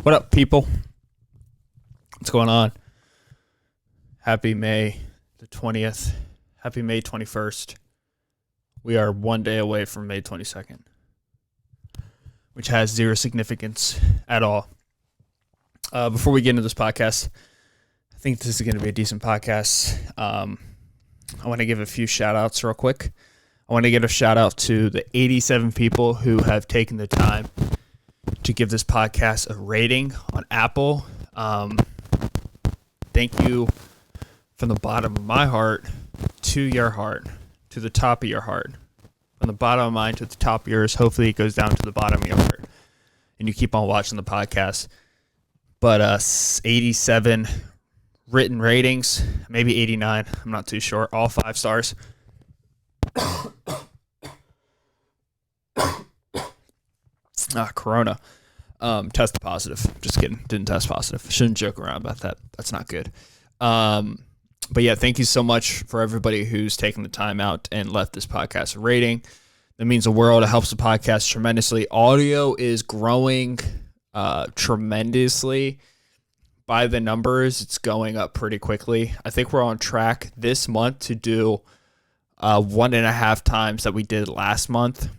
What up, people? What's going on? Happy May the 20th. Happy May 21st. We are one day away from May 22nd, which has zero significance at all. Before we get into this podcast, I think this is going to be a decent podcast. I want to give a few shout outs real quick. I want to give a shout out to the 87 people who have taken the time to give this podcast a rating on Apple. Thank you from the bottom of my heart to your heart, to the top of your heart. From the bottom of mine to the top of yours. Hopefully it goes down to the bottom of your heart and you keep on watching the podcast. But 87 written ratings, maybe 89. I'm not too sure. All 5 stars. Corona. Tested positive. Just kidding. Didn't test positive. Shouldn't joke around about that. That's not good. But yeah, thank you so much for everybody who's taken the time out and left this podcast a rating. That means the world. It helps the podcast tremendously. Audio is growing tremendously. By the numbers, it's going up pretty quickly. I think we're on track this month to do 1.5 times that we did last month.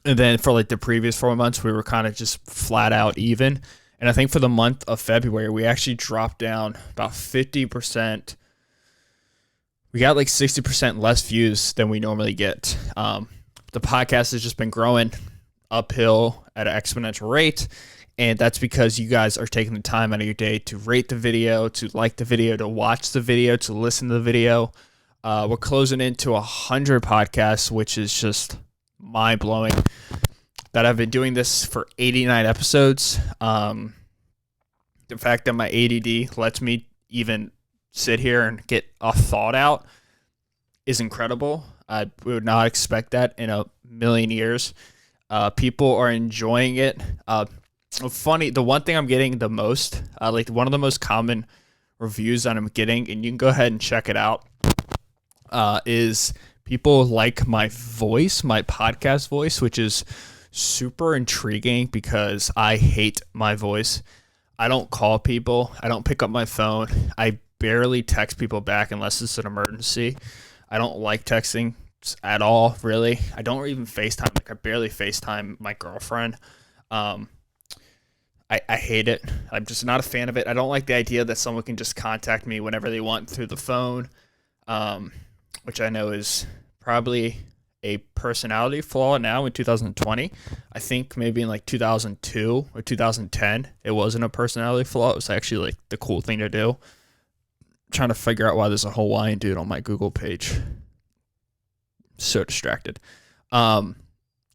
And then for like the previous 4 months, we were kind of just flat out even. And I think for the month of February, we actually dropped down about 50%. We got like 60% less views than we normally get. The podcast has just been growing uphill at an exponential rate. And that's because you guys are taking the time out of your day to rate the video, to like the video, to watch the video, to listen to the video. We're closing into 100 podcasts, which is just mind-blowing. That I've been doing this for 89 episodes. The fact that my ADD lets me even sit here and get a thought out is incredible. I would not expect that in a million years. People are enjoying it. Funny, the one thing I'm getting the most, like one of the most common reviews that I'm getting, and you can go ahead and check it out, is people like my voice, my podcast voice, which is super intriguing because I hate my voice. I don't call people. I don't pick up my phone. I barely text people back unless it's an emergency. I don't like texting at all, really. I don't even FaceTime. Like I barely FaceTime my girlfriend. I hate it. I'm just not a fan of it. I don't like the idea that someone can just contact me whenever they want through the phone, which I know is probably a personality flaw now in 2020. I think maybe in like 2002 or 2010, it wasn't a personality flaw. It was actually like the cool thing to do. I'm trying to figure out why there's a Hawaiian dude on my Google page. So distracted.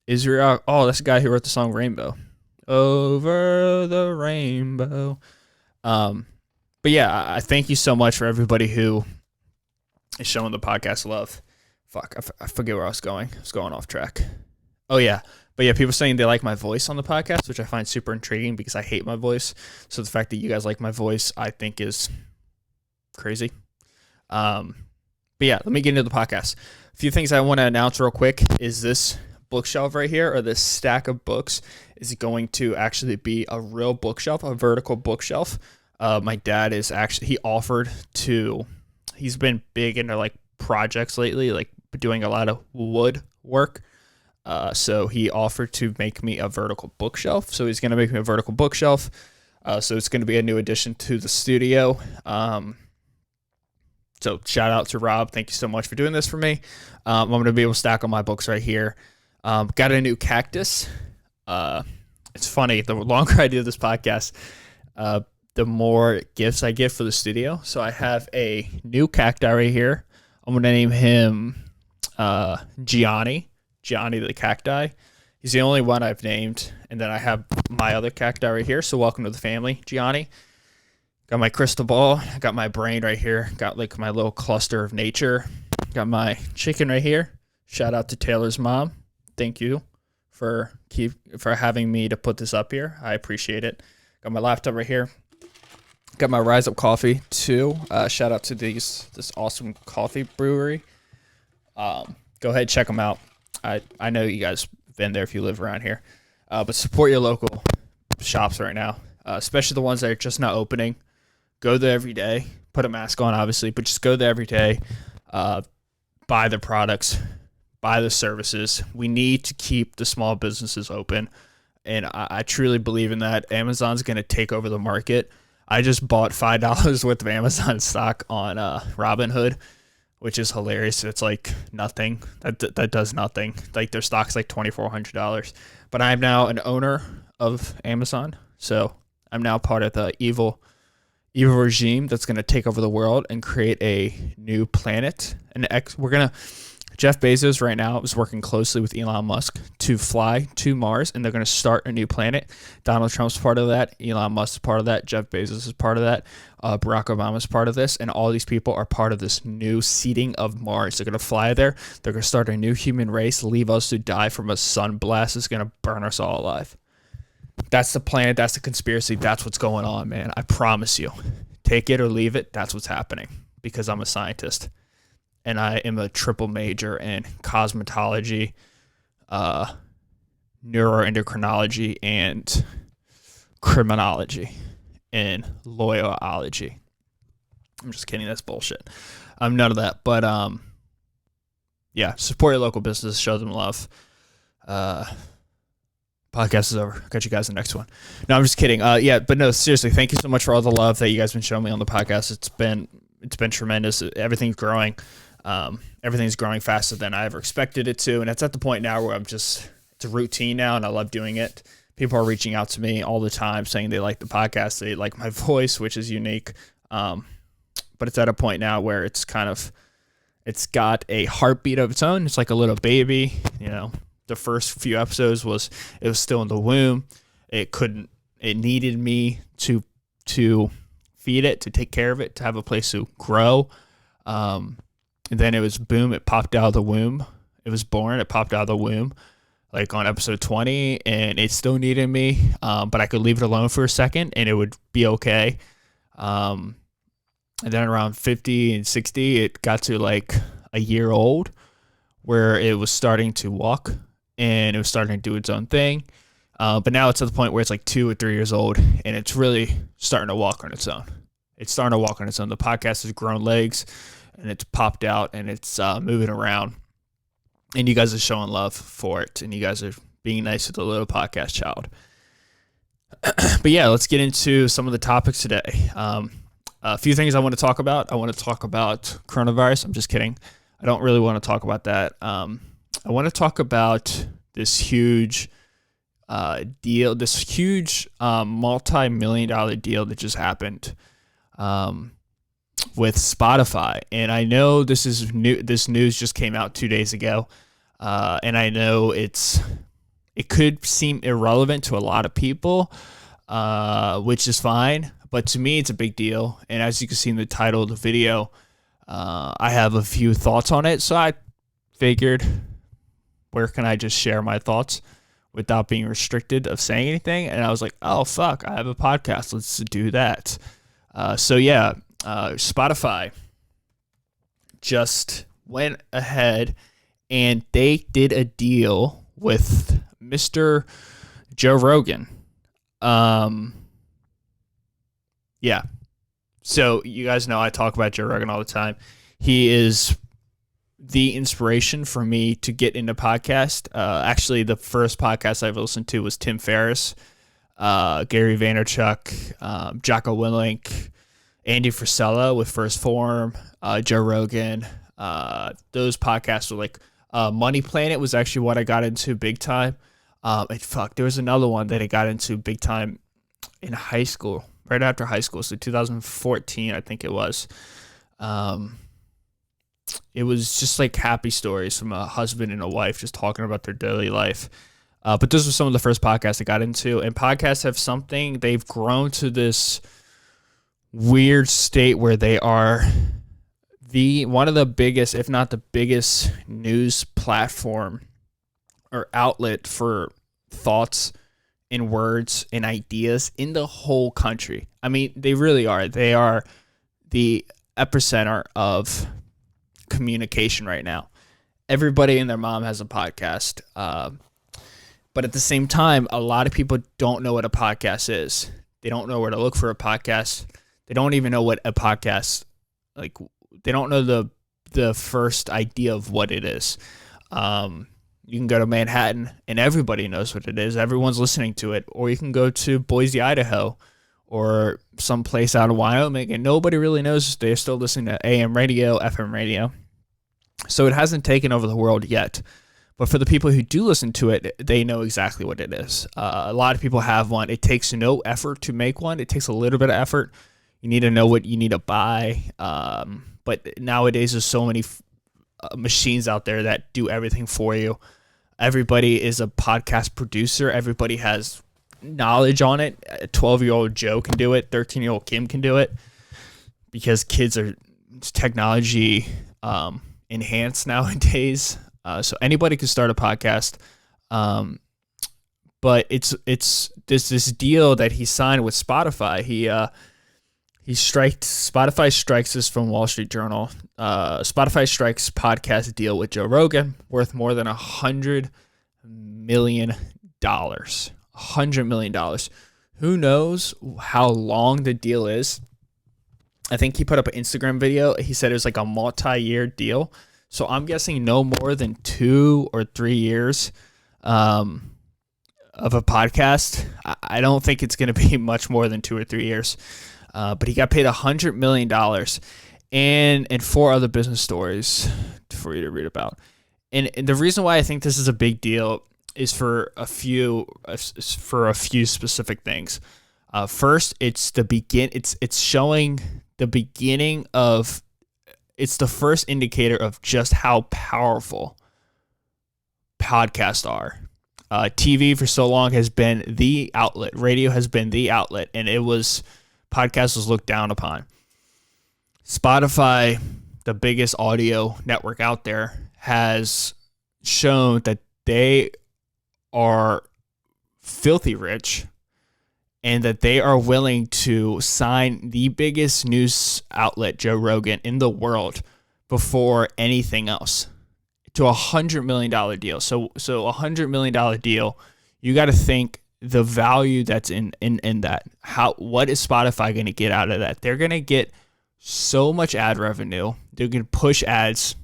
Israel. Oh, that's the guy who wrote the song Rainbow. Over the rainbow. But yeah, I thank you so much for everybody who is showing the podcast love. Fuck, I forget where I was going. I was going off track. Oh yeah. But yeah, people saying they like my voice on the podcast, which I find super intriguing because I hate my voice. So the fact that you guys like my voice, I think is crazy. But yeah, let me get into the podcast. A few things I want to announce real quick is this bookshelf right here, or this stack of books, is going to actually be a real bookshelf, a vertical bookshelf. My dad is actually, he's been big into like projects lately, like doing a lot of wood work. So he offered to make me a vertical bookshelf. So he's going to make me a vertical bookshelf. So it's going to be a new addition to the studio. So shout out to Rob. Thank you so much for doing this for me. I'm going to be able to stack all my books right here. Got a new cactus. It's funny. The longer I do this podcast, the more gifts I get for the studio. So I have a new cacti right here. I'm going to name him Gianni the cacti. He's the only one I've named. And then I have my other cacti right here. So welcome to the family, Gianni. Got my crystal ball. I got my brain right here. Got like my little cluster of nature. Got my chicken right here. Shout out to Taylor's mom. Thank you for having me to put this up here. I appreciate it. Got my laptop right here. Got my Rise Up coffee too. Shout out to this awesome coffee brewery. Go ahead, check them out. I know you guys have been there if you live around here. But support your local shops right now. especially the ones that are just not opening. Go there every day. Put a mask on, obviously, but just go there every day. Buy the products, buy the services. We need to keep the small businesses open, and I truly believe in that. Amazon's going to take over the market. I just bought $5 worth of Amazon stock on Robinhood, which is hilarious. It's like nothing. That does nothing. Like their stock's like $2,400. But I'm now an owner of Amazon, so I'm now part of the evil regime that's going to take over the world and create a new planet. Jeff Bezos right now is working closely with Elon Musk to fly to Mars, and they're going to start a new planet. Donald Trump's part of that. Elon Musk's part of that. Jeff Bezos is part of that. Barack Obama's part of this, and all these people are part of this new seeding of Mars. They're going to fly there. They're going to start a new human race, leave us to die from a sun blast that's going to burn us all alive. That's the plan. That's the conspiracy. That's what's going on, man. I promise you. Take it or leave it. That's what's happening because I'm a scientist. And I am a triple major in cosmetology, neuroendocrinology, and criminology, and lawyerology. I'm just kidding. That's bullshit. I'm none of that. But, yeah, support your local business. Show them love. Podcast is over. Catch you guys in the next one. No, I'm just kidding. Yeah, but no, seriously, thank you so much for all the love that you guys have been showing me on the podcast. It's been tremendous. Everything's growing. Everything's growing faster than I ever expected it to, and it's at the point now where it's a routine now, and I love doing it. People are reaching out to me all the time saying they like the podcast, they like my voice, which is unique. But it's at a point now where it's got a heartbeat of its own. It's like a little baby, you know. The first few episodes was still in the womb. It needed me to feed it, to take care of it, to have a place to grow. And then it was boom, it popped out of the womb. It was born, it popped out of the womb, like on episode 20, and it still needed me, but I could leave it alone for a second and it would be okay. And then around 50 and 60, it got to like a year old where it was starting to walk and it was starting to do its own thing. But now it's at the point where it's like 2 or 3 years old and it's really starting to walk on its own. It's starting to walk on its own. The podcast has grown legs and it's popped out and it's moving around. And you guys are showing love for it. And you guys are being nice to the little podcast child. But yeah, let's get into some of the topics today. A few things I want to talk about. I want to talk about coronavirus. I'm just kidding. I don't really want to talk about that. I want to talk about this huge deal, this huge multi-million-dollar deal that just happened with Spotify. And I know this is new. This news just came out 2 days ago, and I know it could seem irrelevant to a lot of people, which is fine. But to me, it's a big deal. And as you can see in the title of the video, I have a few thoughts on it. So I figured, where can I just share my thoughts without being restricted of saying anything? And I was like, oh, fuck, I have a podcast. Let's do that. Spotify just went ahead and they did a deal with Mr. Joe Rogan. Yeah. So you guys know I talk about Joe Rogan all the time. He is the inspiration for me to get into podcast. Actually, the first podcast I've listened to was Tim Ferriss, Gary Vaynerchuk, Jocko Willink, Andy Frisella with First Form, Joe Rogan. Those podcasts were like Money Planet was actually what I got into big time. There was another one that I got into big time in high school, right after high school. So 2014, I think it was. It was just like happy stories from a husband and a wife just talking about their daily life. But those were some of the first podcasts I got into. And podcasts have something, they've grown to this weird state where they are one of the biggest, if not the biggest, news platform or outlet for thoughts and words and ideas in the whole country. I mean, they really are. They are the epicenter of communication right now. Everybody and their mom has a podcast. But at the same time, a lot of people don't know what a podcast is. They don't know where to look for a podcast. They don't even know what a podcast, like, they don't know the first idea of what it is. You can go to Manhattan and everybody knows what it is. Everyone's listening to it. Or you can go to Boise, Idaho, or someplace out of Wyoming, and nobody really knows. They're still listening to AM radio, FM radio. So it hasn't taken over the world yet. But for the people who do listen to it, they know exactly what it is. A lot of people have one. It takes no effort to make one. It takes a little bit of effort. You need to know what you need to buy. But nowadays, there's so many machines out there that do everything for you. Everybody is a podcast producer. Everybody has knowledge on it. A 12-year-old Joe can do it. 13-year-old Kim can do it, because kids are technology enhanced nowadays. So anybody can start a podcast. But it's this deal that he signed with Spotify. Spotify strikes this from Wall Street Journal. Spotify strikes podcast deal with Joe Rogan worth more than $100 million. $100 million. Who knows how long the deal is? I think he put up an Instagram video. He said it was like a multi-year deal. So I'm guessing no more than 2 or 3 years of a podcast. I don't think it's going to be much more than 2 or 3 years. But he got paid $100 million and 4 other business stories for you to read about. And the reason why I think this is a big deal is for a few specific things. First, it's showing the beginning of. It's the first indicator of just how powerful podcasts are. TV for so long has been the outlet. Radio has been the outlet, and podcast was looked down upon. Spotify, the biggest audio network out there, has shown that they are filthy rich and that they are willing to sign the biggest news outlet, Joe Rogan, in the world before anything else to $100 million deal. So $100 million deal, you got to think the value that's in that. What is Spotify going to get out of that? They're going to get so much ad revenue. They're going to push ads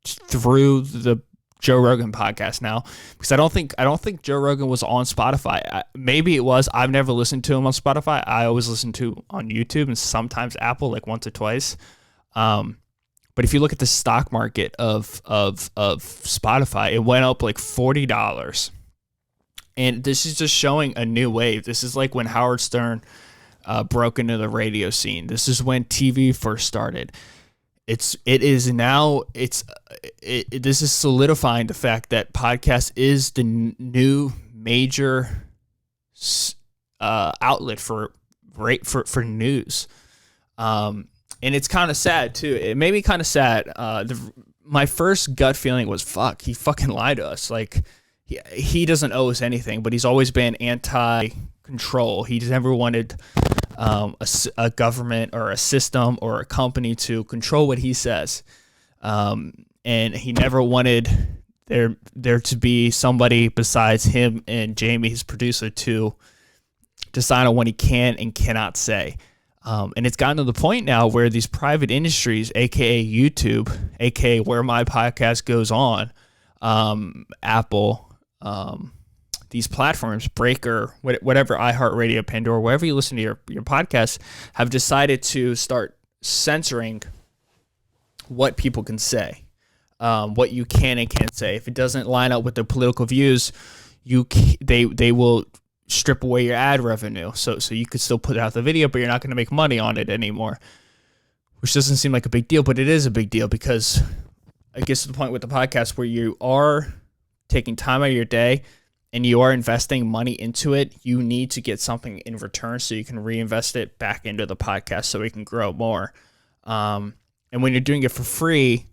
through the Joe Rogan podcast now, because I don't think Joe Rogan was on Spotify. Maybe it was. I've never listened to him on Spotify. I always listen to on YouTube and sometimes Apple, like once or twice. But if you look at the stock market of Spotify, it went up like $40. And this is just showing a new wave. This is like when Howard Stern broke into the radio scene. This is when TV first started. This is solidifying the fact that podcast is the new major outlet for news. And it's kind of sad too. It made me kind of sad. My first gut feeling was, fuck, he fucking lied to us. Like, he doesn't owe us anything, but he's always been anti-control. He's never wanted a government or a system or a company to control what he says. And he never wanted there to be somebody besides him and Jamie, his producer, to decide on what he can and cannot say. And it's gotten to the point now where these private industries, aka YouTube, aka where my podcast goes on, Apple, these platforms, Breaker, whatever, iHeartRadio, Pandora, wherever you listen to your podcast, have decided to start censoring what people can say, what you can and can't say. If it doesn't line up with their political views, they will strip away your ad revenue. So you could still put out the video, but you're not going to make money on it anymore, which doesn't seem like a big deal, but it is a big deal, because it gets to the point with the podcast where you are taking time out of your day and you are investing money into it. You need to get something in return so you can reinvest it back into the podcast so it can grow more. And when you're doing it for free,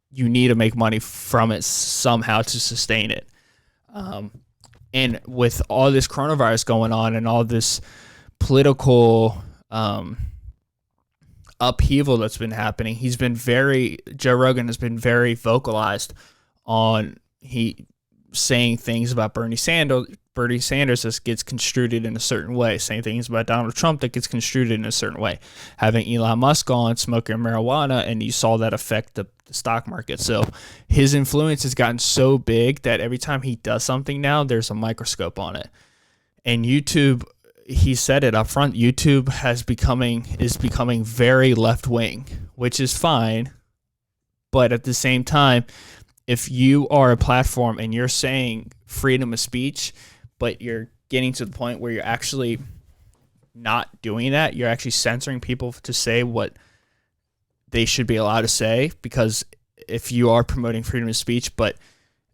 you need to make money from it somehow to sustain it. And with all this coronavirus going on and all this political upheaval that's been happening, Joe Rogan has been very vocalized on saying things about Bernie Sanders that gets construed in a certain way, saying things about Donald Trump that gets construed in a certain way, having Elon Musk on smoking marijuana, and you saw that affect the stock market. So his influence has gotten so big that every time he does something now, there's a microscope on it. And YouTube, he said it up front, YouTube is becoming very left wing, which is fine, but at the same time, if you are a platform and you're saying freedom of speech, but you're getting to the point where you're actually not doing that, you're actually censoring people to say what they should be allowed to say, because if you are promoting freedom of speech, but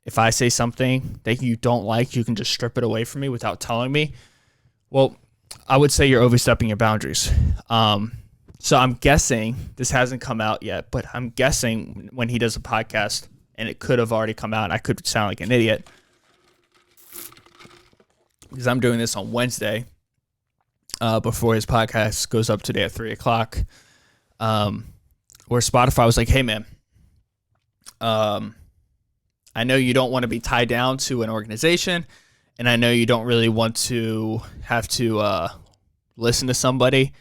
if I say something that you don't like, you can just strip it away from me without telling me, well, I would say you're overstepping your boundaries. So I'm guessing, this hasn't come out yet, but I'm guessing when he does a podcast, and it could have already come out, and I could sound like an idiot, because I'm doing this on Wednesday, before his podcast goes up today at 3 o'clock, where Spotify was like, hey, man, I know you don't want to be tied down to an organization, and I know you don't really want to have to listen to somebody,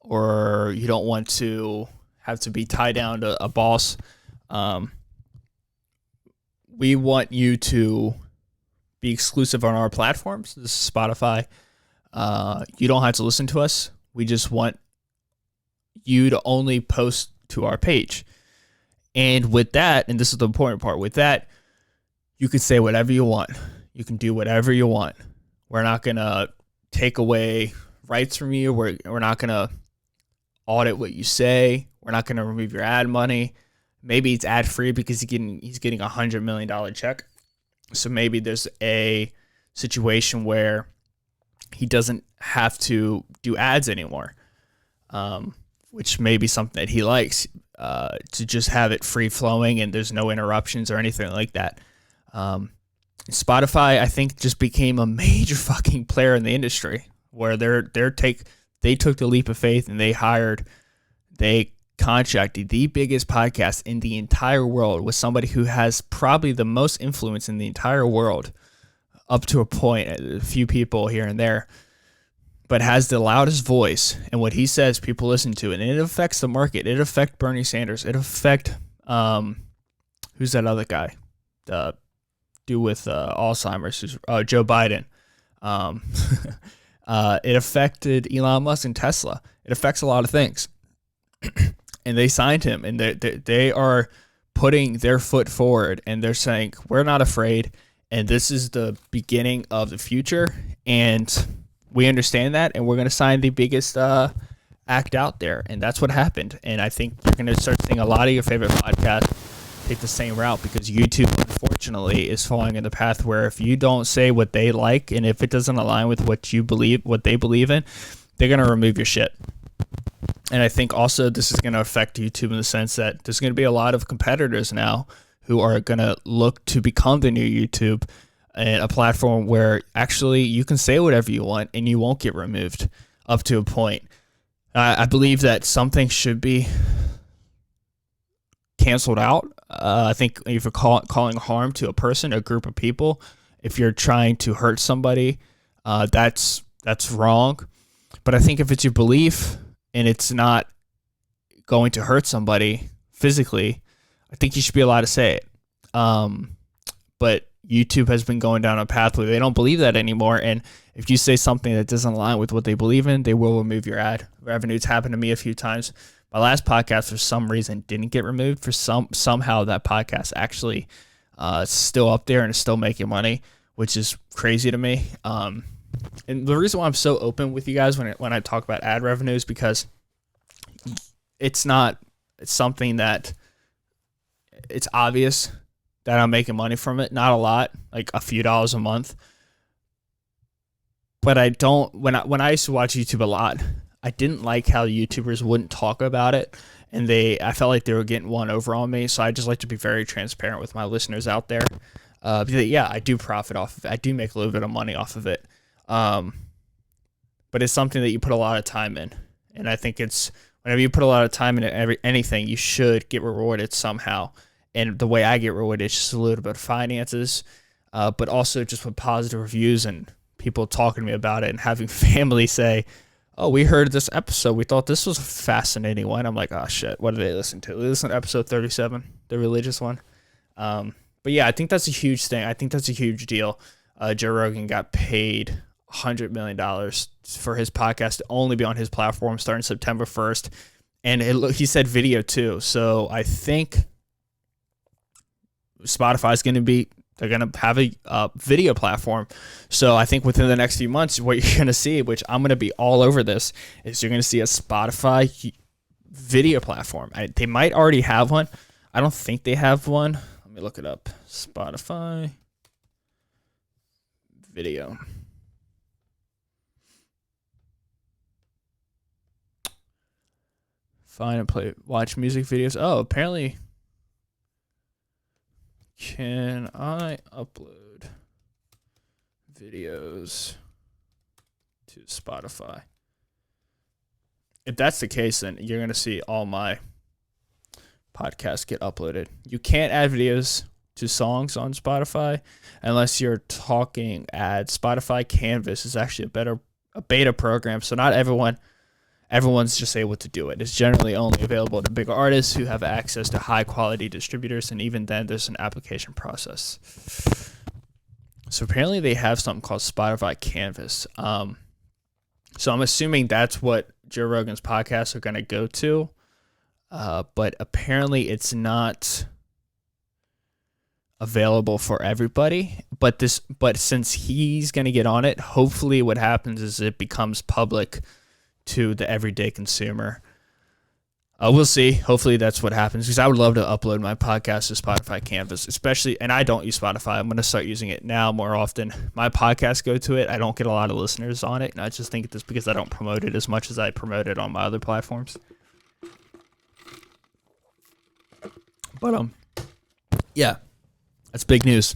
or you don't want to have to be tied down to a boss. We want you to be exclusive on our platforms. This is Spotify. You don't have to listen to us. We just want you to only post to our page. And with that, and this is the important part, with that, you can say whatever you want. You can do whatever you want. We're not going to take away rights from you. We're not going to audit what you say. We're not going to remove your ad money. Maybe it's ad free because he's getting $100 million check. So maybe there's a situation where he doesn't have to do ads anymore, which may be something that he likes, to just have it free flowing and there's no interruptions or anything like that. Spotify, I think, just became a major fucking player in the industry, where they took the leap of faith and they contracted the biggest podcast in the entire world with somebody who has probably the most influence in the entire world, up to a point, a few people here and there, but has the loudest voice, and what he says people listen to, and it affects the market. It affects Bernie Sanders. It affects who's that other guy, the dude with Alzheimer's, who's Joe Biden. It affected Elon Musk and Tesla. It affects a lot of things. And they signed him, and they are putting their foot forward, and they're saying, we're not afraid, and this is the beginning of the future, and we understand that, and we're going to sign the biggest act out there. And that's what happened. And I think you're going to start seeing a lot of your favorite podcasts take the same route, because YouTube, unfortunately, is falling in the path where if you don't say what they like, and if it doesn't align with what they believe in, they're going to remove your shit. And I think also this is going to affect YouTube in the sense that there's going to be a lot of competitors now who are going to look to become the new YouTube, and a platform where actually you can say whatever you want and you won't get removed up to a point. I believe that something should be canceled out. I think if you're calling harm to a person, a group of people, if you're trying to hurt somebody, that's wrong. But I think if it's your belief and it's not going to hurt somebody physically, I think you should be allowed to say it. But YouTube has been going down a path where they don't believe that anymore. And if you say something that doesn't align with what they believe in, they will remove your ad revenue. It's happened to me a few times. My last podcast, for some reason, didn't get removed. Somehow that podcast actually is still up there and is still making money, which is crazy to me. And the reason why I'm so open with you guys when I talk about ad revenue is because it's something that it's obvious that I'm making money from it. Not a lot, like a few dollars a month. But I don't, when I used to watch YouTube a lot, I didn't like how YouTubers wouldn't talk about it, and I felt like they were getting one over on me. So I just like to be very transparent with my listeners out there. Because, yeah, I do profit off of it. I do make a little bit of money off of it. But it's something that you put a lot of time in, and I think it's whenever you put a lot of time into anything, you should get rewarded somehow. And the way I get rewarded is just a little bit of finances. but also just with positive reviews and people talking to me about it and having family say, oh, we heard this episode. We thought this was a fascinating one. I'm like, oh, shit. What did they listen to? They listened to episode 37, the religious one. But yeah, I think that's a huge thing. I think that's a huge deal. Joe Rogan got paid $100 million for his podcast to only be on his platform starting September 1st. And he said video too. So I think Spotify's going to be, they're going to have a video platform. So I think within the next few months, what you're going to see, which I'm going to be all over this, is you're going to see a Spotify video platform. They might already have one. I don't think they have one. Let me look it up. Spotify video. Find and play, watch music videos. Oh, apparently. Can I upload videos to Spotify? If that's the case, then you're going to see all my podcasts get uploaded. You can't add videos to songs on Spotify unless you're talking ads. Spotify Canvas is actually a beta program, so not everyone's just able to do it. It's generally only available to bigger artists who have access to high quality distributors, and even then there's an application process. So apparently they have something called Spotify Canvas. So I'm assuming that's what Joe Rogan's podcasts are going to go to. But apparently it's not available for everybody. But since he's going to get on it, hopefully what happens is it becomes public to the everyday consumer. We'll see. Hopefully that's what happens, because I would love to upload my podcast to Spotify Canvas, especially, and I don't use Spotify. I'm going to start using it now more often. My podcasts go to it. I don't get a lot of listeners on it, and I just think it's because I don't promote it as much as I promote it on my other platforms. But yeah, that's big news.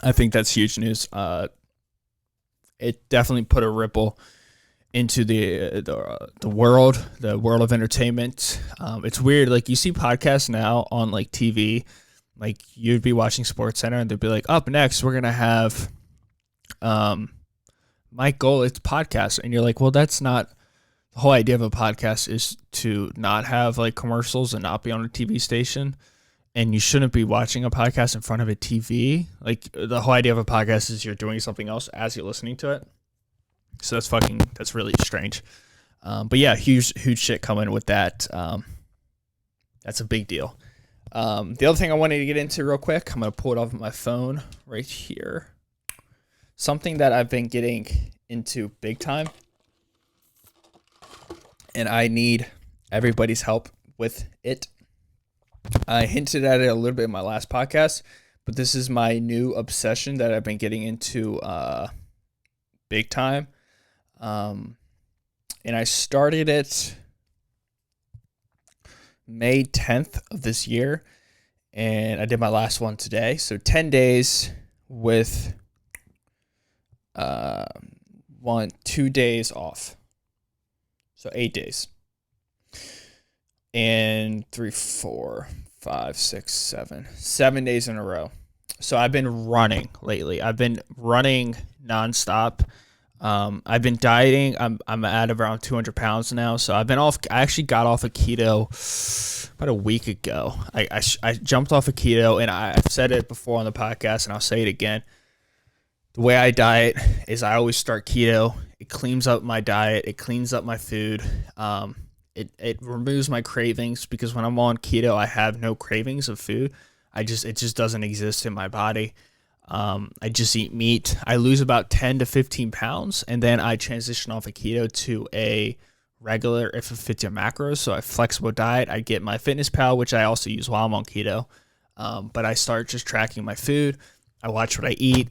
I think that's huge news. It definitely put a ripple into the world of entertainment. It's weird. Like, you see podcasts now on like TV, like you'd be watching SportsCenter and they'd be like, up next we're gonna have Mike Golick's podcast, and you're like, well, that's not the whole idea of a podcast. Is to not have like commercials and not be on a TV station, and you shouldn't be watching a podcast in front of a TV. Like, the whole idea of a podcast is you're doing something else as you're listening to it. So that's really strange. But yeah, huge shit coming with that. That's a big deal. The other thing I wanted to get into real quick, I'm going to pull it off my phone right here. Something that I've been getting into big time, and I need everybody's help with it. I hinted at it a little bit in my last podcast, but this is my new obsession that I've been getting into big time. And I started it May 10th of this year, and I did my last one today. So 10 days with 2 days off. So 8 days. And 3, 4, 5, 6, 7 days in a row. So I've been running lately. I've been running nonstop. I've been dieting. I'm at around 200 pounds now. So I've been off. I actually got off of keto about a week ago. I jumped off of keto, and I've said it before on the podcast, and I'll say it again. The way I diet is I always start keto. It cleans up my diet. It cleans up my food. It removes my cravings, because when I'm on keto, I have no cravings of food. It just doesn't exist in my body. I just eat meat. I lose about 10 to 15 pounds, and then I transition off of keto to a regular, if it fits your macros, so a flexible diet. I get my Fitness Pal, which I also use while I'm on keto, but I start just tracking my food. I watch what I eat.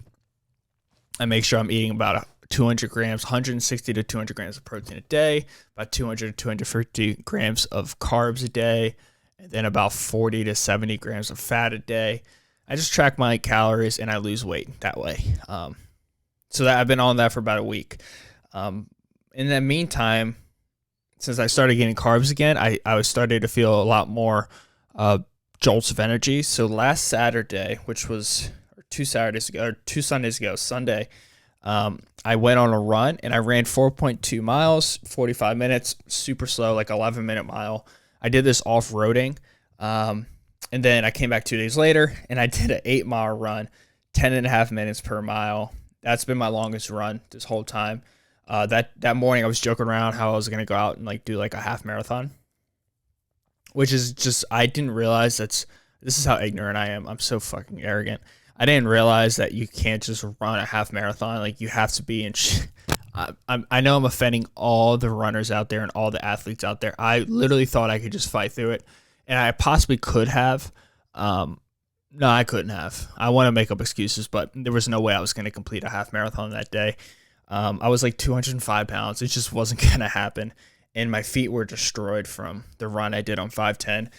I make sure I'm eating about 200 grams, 160 to 200 grams of protein a day, about 200 to 250 grams of carbs a day, and then about 40 to 70 grams of fat a day. I just track my calories and I lose weight that way. So that I've been on that for about a week. In the meantime, since I started getting carbs again, I was starting to feel a lot more jolts of energy. So last Saturday, which was Saturdays ago, or 2 Sundays ago, Sunday, I went on a run and I ran 4.2 miles, 45 minutes, super slow, like 11-minute mile. I did this off-roading. And then I came back 2 days later and I did an 8-mile run, 10.5 minutes per mile. That's been my longest run this whole time. That morning I was joking around how I was going to go out and like do like a half marathon, which is just, I didn't realize this is how ignorant I am. I'm so fucking arrogant. I didn't realize that you can't just run a half marathon. Like you have to be in I know I'm offending all the runners out there and all the athletes out there. I literally thought I could just fight through it, and I possibly could have. No, I couldn't have. I want to make up excuses, but there was no way I was going to complete a half marathon that day. I was like 205 pounds. It just wasn't going to happen, and my feet were destroyed from the run I did on 5:10.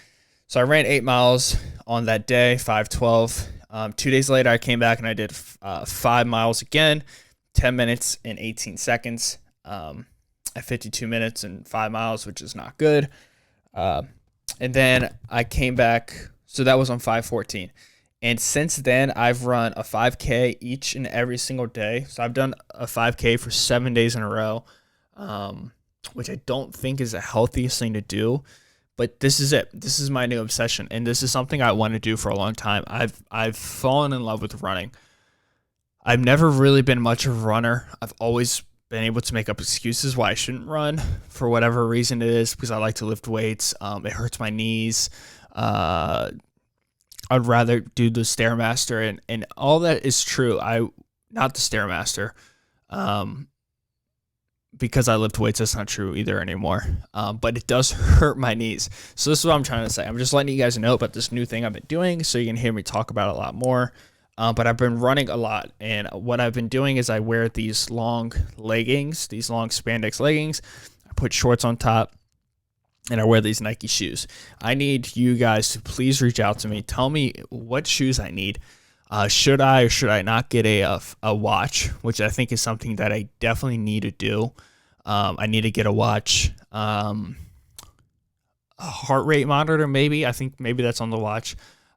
So I ran 8 miles on that day, 5:12. 2 days later, I came back and I did 5 miles again, 10 minutes and 18 seconds at 52 minutes and 5 miles, which is not good. And then I came back, so that was on 5:14. And since then, I've run a 5K each and every single day. So I've done a 5K for 7 days in a row, which I don't think is the healthiest thing to do. But this is it. This is my new obsession, and this is something I want to do for a long time. I've fallen in love with running. I've never really been much of a runner. I've always been able to make up excuses why I shouldn't run for whatever reason it is, because I like to lift weights. It hurts my knees. I'd rather do the Stairmaster, and all that is true. Not the Stairmaster. Because I lift weights, that's not true either anymore. But it does hurt my knees. So this is what I'm trying to say. I'm just letting you guys know about this new thing I've been doing so you can hear me talk about it a lot more. But I've been running a lot. And what I've been doing is I wear these long leggings, these long spandex leggings. I put shorts on top, and I wear these Nike shoes. I need you guys to please reach out to me. Tell me what shoes I need. Should I or should I not get a watch, which I think is something that I definitely need to do. I need to get a watch, a heart rate monitor, maybe. I think maybe that's on the watch.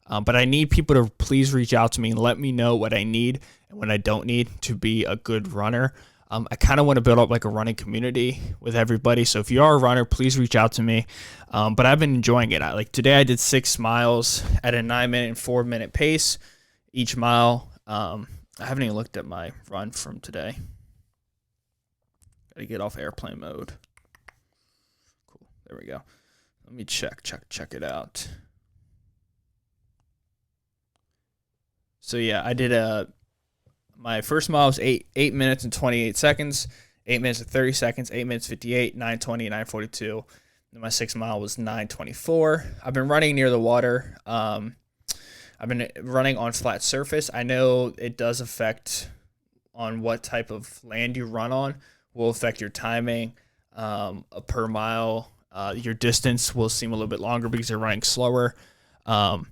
But I need people to please reach out to me and let me know what I need and what I don't need to be a good runner. I kind of want to build up like a running community with everybody. So if you are a runner, please reach out to me. But I've been enjoying it. Like today I did 6 miles at a 9-minute and 4-minute pace each mile. I haven't even looked at my run from today. Gotta get off airplane mode. Cool. There we go. Let me check it out. So yeah, I did my first mile was 8 minutes and 28 seconds, 8 minutes and 30 seconds, 8 minutes 58, 9:20, 9:42. And my 6th mile was 9:24. I've been running near the water. I've been running on flat surface. I know it does affect on what type of land you run on, will affect your timing per mile. Your distance will seem a little bit longer because you're running slower. I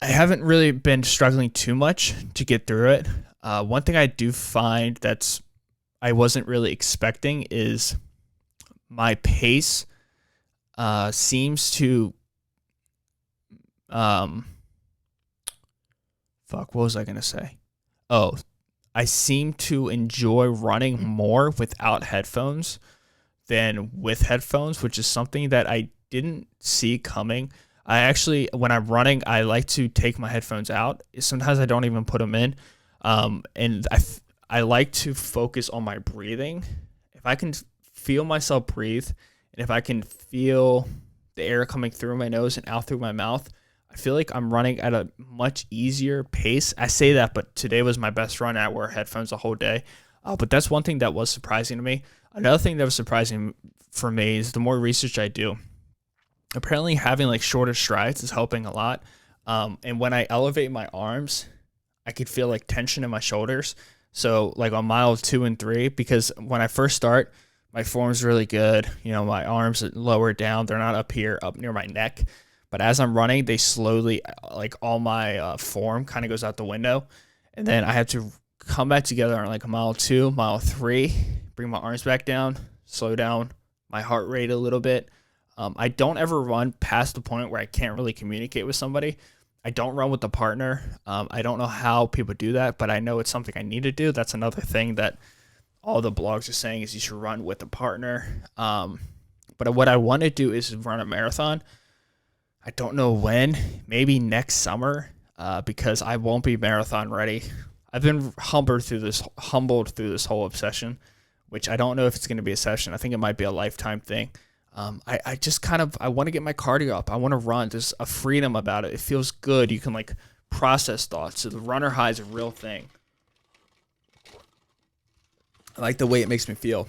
haven't really been struggling too much to get through it. One thing I do find I wasn't really expecting is my pace seems to what was I going to say? Oh, I seem to enjoy running more without headphones than with headphones, which is something that I didn't see coming. I actually, when I'm running, I like to take my headphones out. Sometimes I don't even put them in. And I like to focus on my breathing. If I can feel myself breathe, and if I can feel the air coming through my nose and out through my mouth, I feel like I'm running at a much easier pace. I say that, but today was my best run. I wore headphones the whole day. But that's one thing that was surprising to me. Another thing that was surprising for me is the more research I do, apparently having like shorter strides is helping a lot. And when I elevate my arms, I could feel like tension in my shoulders. So like on mile 2 and 3, because when I first start, my form's really good. You know, my arms are lower down. They're not up here, up near my neck. But as I'm running, they slowly, like all my form kind of goes out the window. And then I have to come back together on like a mile 2, mile 3, bring my arms back down, slow down my heart rate a little bit. I don't ever run past the point where I can't really communicate with somebody. I don't run with a partner. I don't know how people do that, but I know it's something I need to do. That's another thing that all the blogs are saying is you should run with a partner. But what I want to do is run a marathon. I don't know when, maybe next summer, because I won't be marathon ready. I've been humbled through this whole obsession, which I don't know if it's going to be a session. I think it might be a lifetime thing. I just I want to get my cardio up. I want to run. There's a freedom about it. It feels good. You can like process thoughts. So the runner high is a real thing. I like the way it makes me feel.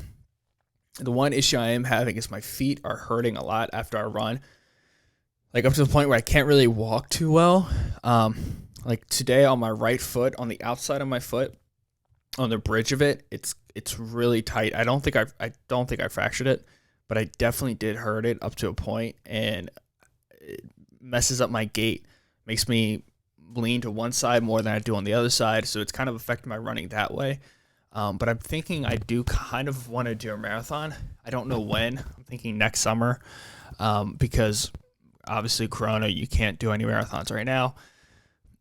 The one issue I am having is my feet are hurting a lot after I run. Like up to the point where I can't really walk too well. Like today on my right foot, on the outside of my foot, on the bridge of it, it's really tight. I don't think I fractured it, but I definitely did hurt it up to a point, and it messes up my gait. Makes me lean to one side more than I do on the other side, so it's kind of affecting my running that way. But I'm thinking I do kind of want to do a marathon. I don't know when. I'm thinking next summer, because obviously Corona, you can't do any marathons right now.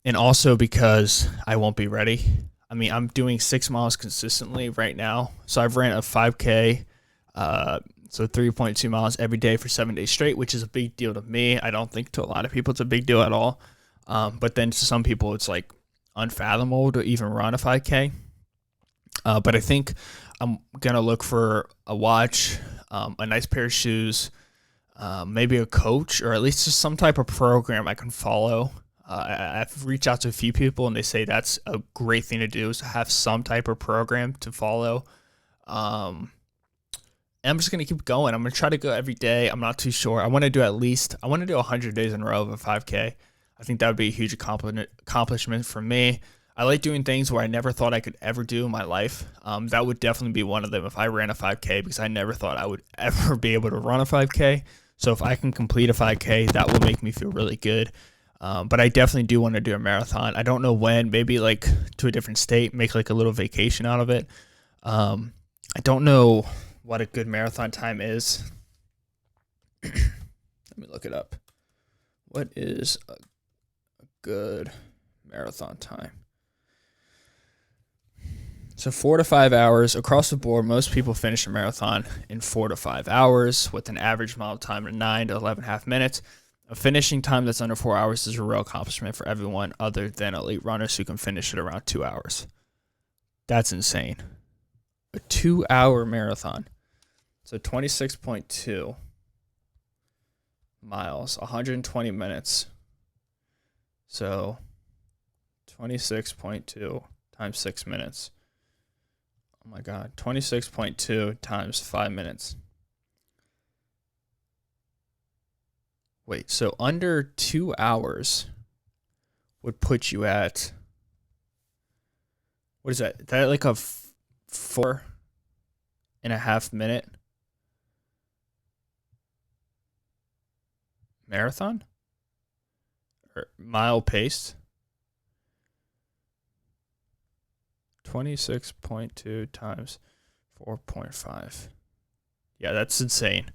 And also because I won't be ready. I mean, I'm doing 6 miles consistently right now. So I've ran a 5K, so 3.2 miles every day for 7 days straight, which is a big deal to me. I don't think to a lot of people it's a big deal at all. But then to some people, it's like unfathomable to even run a 5K. But I think I'm going to look for a watch, a nice pair of shoes, maybe a coach, or at least just some type of program I can follow. I've reached out to a few people, and they say that's a great thing to do, is to have some type of program to follow. And I'm just going to keep going. I'm going to try to go every day. I'm not too sure. I want to do 100 days in a row of a 5K. I think that would be a huge accomplishment for me. I like doing things where I never thought I could ever do in my life. That would definitely be one of them if I ran a 5K, because I never thought I would ever be able to run a 5K. So if I can complete a 5K, that will make me feel really good. But I definitely do want to do a marathon. I don't know when, maybe like to a different state, make like a little vacation out of it. I don't know what a good marathon time is. Let me look it up. What is a good marathon time? So 4 to 5 hours across the board. Most people finish a marathon in 4 to 5 hours with an average mile time of 9 to 11.5 minutes. A finishing time that's under 4 hours is a real accomplishment for everyone other than elite runners who can finish at around 2 hours. That's insane. A 2-hour marathon. So 26.2 miles, 120 minutes. So 26.2 times 6 minutes. Oh my God, 26.2 times 5 minutes. Wait, so under 2 hours would put you at, what is that? Is that like a 4.5 minute marathon? Or mile paced? 26.2 times 4.5. Yeah, that's insane.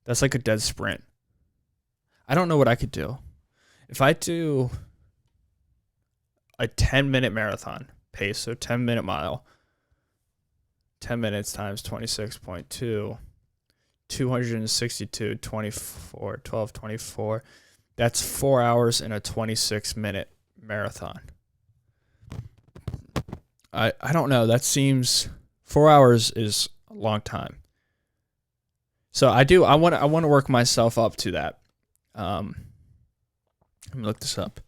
That's like a dead sprint. I don't know what I could do. If I do a 10-minute marathon pace, so 10-minute mile, 10 minutes times 26.2, 262, 24, 12, 24. That's 4 hours in a 26-minute marathon. I don't know. That seems 4 hours is a long time. So I want to work myself up to that. Let me look this up.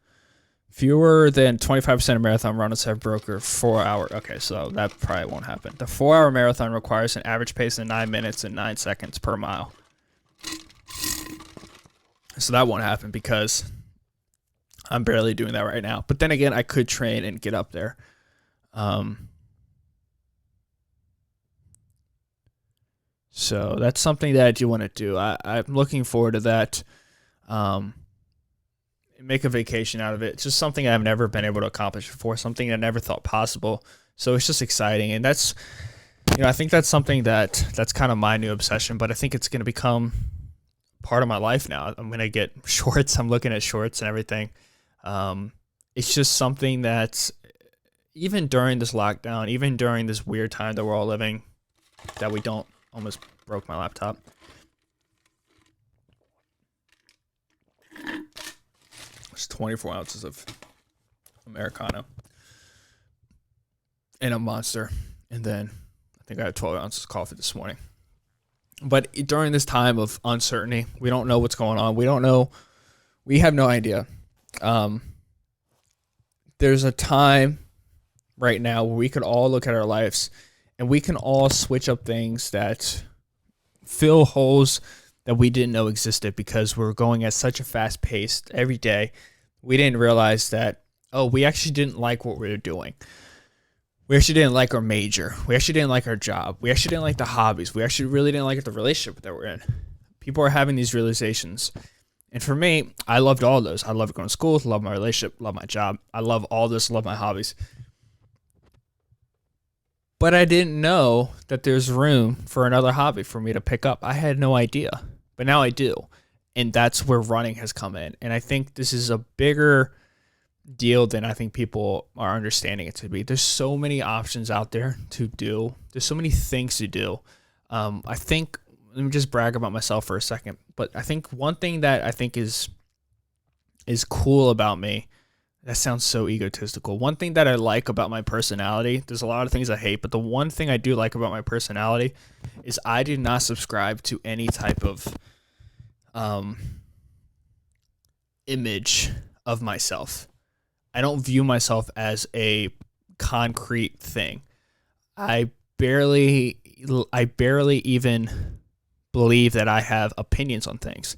Fewer than 25% of marathon runners have broken 4 hour. Okay, so that probably won't happen. The 4-hour marathon requires an average pace of 9 minutes and 9 seconds per mile. So that won't happen because I'm barely doing that right now. But then again, I could train and get up there. So that's something that I do want to do. I'm looking forward to that. Make a vacation out of it. It's just something I've never been able to accomplish before, something I never thought possible. So it's just exciting. And that's, I think that's something that's kind of my new obsession, but I think it's going to become part of my life now. I'm going to get shorts. I'm looking at shorts and everything. It's just something that's, even during this lockdown, even during this weird time that we're all living, that we don't, almost broke my laptop. It's 24 ounces of Americano and a Monster. And then I think I had 12 ounces of coffee this morning. But during this time of uncertainty, we don't know what's going on. We don't know. We have no idea. There's a time right now where we could all look at our lives and we can all switch up things that fill holes that we didn't know existed, because we're going at such a fast pace every day. We didn't realize that, we actually didn't like what we were doing. We actually didn't like our major. We actually didn't like our job. We actually didn't like the hobbies. We actually really didn't like the relationship that we're in. People are having these realizations. And for me, I loved all those. I loved going to school, love my relationship, love my job. I love all this, love my hobbies. But I didn't know that there's room for another hobby for me to pick up. I had no idea. But now I do. And that's where running has come in. And I think this is a bigger deal than I think people are understanding it to be. There's so many options out there to do. There's so many things to do. I think, let me just brag about myself for a second. But I think one thing that I think is cool about me, that sounds so egotistical. One thing that I like about my personality, there's a lot of things I hate, but the one thing I do like about my personality is I do not subscribe to any type of image of myself. I don't view myself as a concrete thing. I barely even believe that I have opinions on things.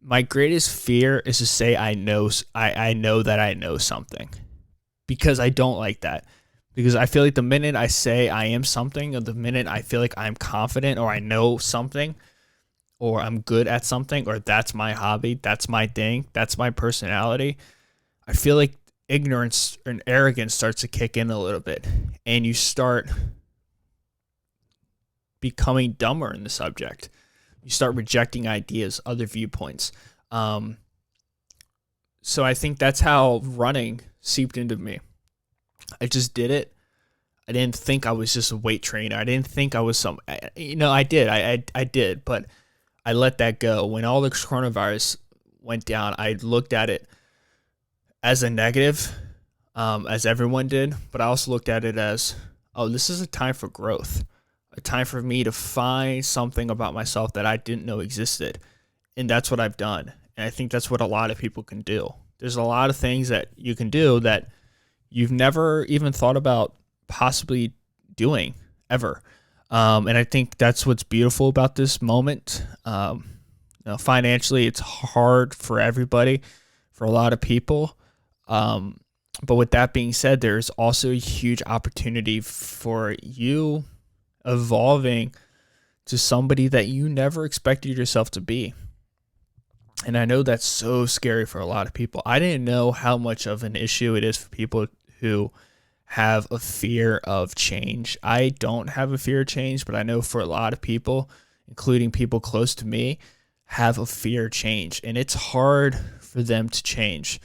My greatest fear is to say I know that I know something, because I don't like that. Because I feel like the minute I say I am something, or the minute I feel like I'm confident or I know something, or I'm good at something, or that's my hobby, that's my thing, that's my personality, I feel like ignorance and arrogance starts to kick in a little bit, and you start becoming dumber in the subject. You start rejecting ideas, other viewpoints. So I think that's how running seeped into me. I just did it. I didn't think I was just a weight trainer. I didn't think I was I did. I did, but I let that go. When all the coronavirus went down, I looked at it as a negative, as everyone did, but I also looked at it as, this is a time for growth, a time for me to find something about myself that I didn't know existed. And that's what I've done. And I think that's what a lot of people can do. There's a lot of things that you can do that you've never even thought about possibly doing ever. And I think that's what's beautiful about this moment. Financially, it's hard for everybody, for a lot of people. But with that being said, there's also a huge opportunity for you evolving to somebody that you never expected yourself to be. And I know that's so scary for a lot of people. I didn't know how much of an issue it is for people who have a fear of change. I don't have a fear of change, but I know for a lot of people, including people close to me, have a fear of change. And it's hard for them to change.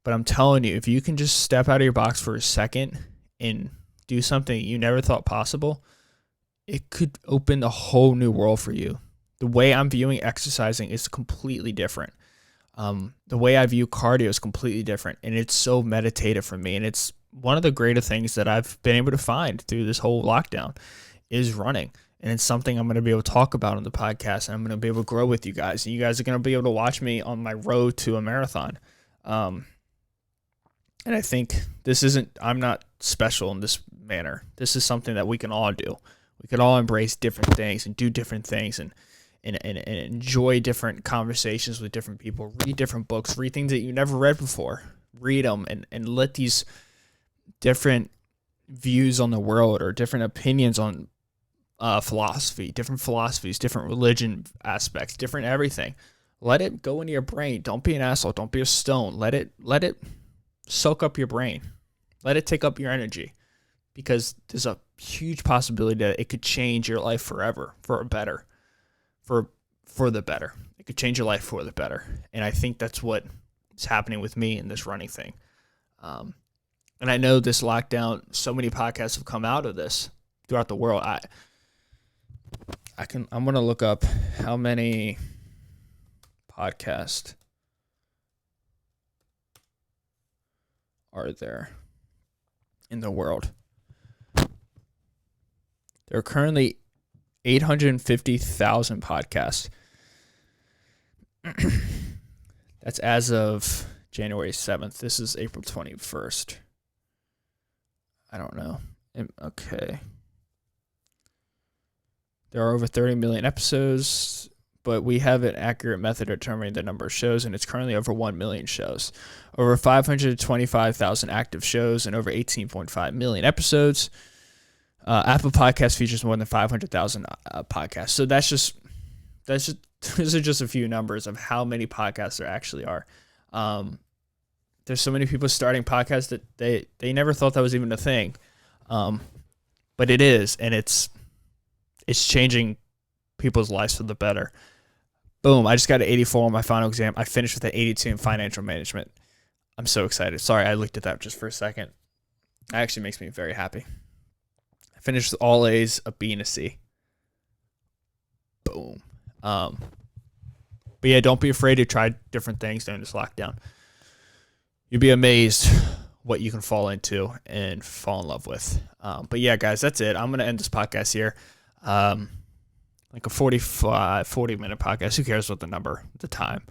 But I'm telling you, if you can just step out of your box for a second and do something you never thought possible, it could open a whole new world for you. The way I'm viewing exercising is completely different. The way I view cardio is completely different. And it's so meditative for me. And it's one of the greater things that I've been able to find through this whole lockdown is running. And it's something I'm going to be able to talk about on the podcast. And I'm going to be able to grow with you guys. And you guys are going to be able to watch me on my road to a marathon. And I think I'm not special in this manner. This is something that we can all do. We can all embrace different things and do different things and enjoy different conversations with different people, read different books, read things that you never read before, read them and let these different views on the world or different opinions on philosophy, different philosophies, different religion aspects, different everything. Let it go into your brain. Don't be an asshole. Don't be a stone. Let it soak up your brain. Let it take up your energy, because there's a huge possibility that it could change your life forever for a better, for the better. It could change your life for the better. And I think that's what is happening with me in this running thing. And I know this lockdown, so many podcasts have come out of this throughout the world. I'm going to look up how many podcasts are there in the world. There are currently 850,000 podcasts. That's as of January 7th. This is April 21st. I don't know. Okay. There are over 30 million episodes, but we have an accurate method of determining the number of shows, and it's currently over 1 million shows. Over 525,000 active shows and over 18.5 million episodes. Apple Podcast features more than 500,000 podcasts. So those are just a few numbers of how many podcasts there actually are. There's so many people starting podcasts that they never thought that was even a thing. But it is, and it's changing people's lives for the better. Boom, I just got an 84 on my final exam. I finished with an 82 in financial management. I'm so excited. Sorry, I looked at that just for a second. That actually makes me very happy. I finished with all A's, a B, and a C. Boom. But yeah, don't be afraid to try different things during this lockdown. You'll be amazed what you can fall into and fall in love with. But yeah, guys, that's it. I'm going to end this podcast here. Like a 40-minute podcast. Who cares what the time?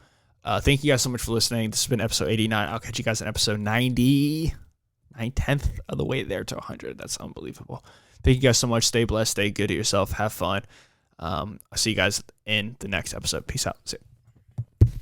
Thank you guys so much for listening. This has been episode 89. I'll catch you guys in episode 90. 9/10th of the way there to 100. That's unbelievable. Thank you guys so much. Stay blessed. Stay good to yourself. Have fun. I'll see you guys in the next episode. Peace out. See you.